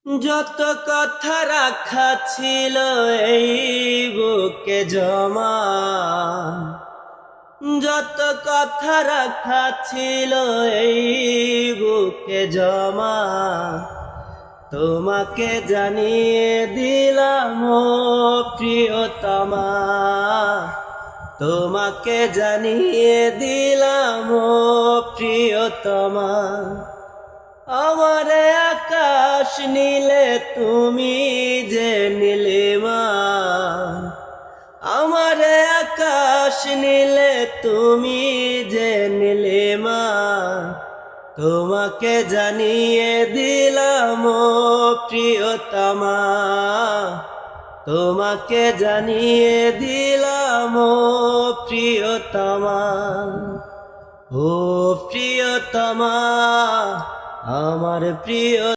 যত কথা রাখা ছিল এই বুকে জমা, যত কথা রাখা ছিল এই বুকে জমা, তোমাকে জানিয়ে দিলাম ও প্রিয়তমা, তোমাকে জানিয়ে দিলাম ও প্রিয়তমা। আমারে আকাশ নীলে তুমি যে নীলিমা, আমারে আকাশ নীলে তুমি যে নীলিমা, তোমাকে জানিয়ে দিলাম ও প্রিয়তমা, তোমাকে জানিয়ে দিলাম ও প্রিয়তমা। ও প্রিয়তমা, আমার প্রিয়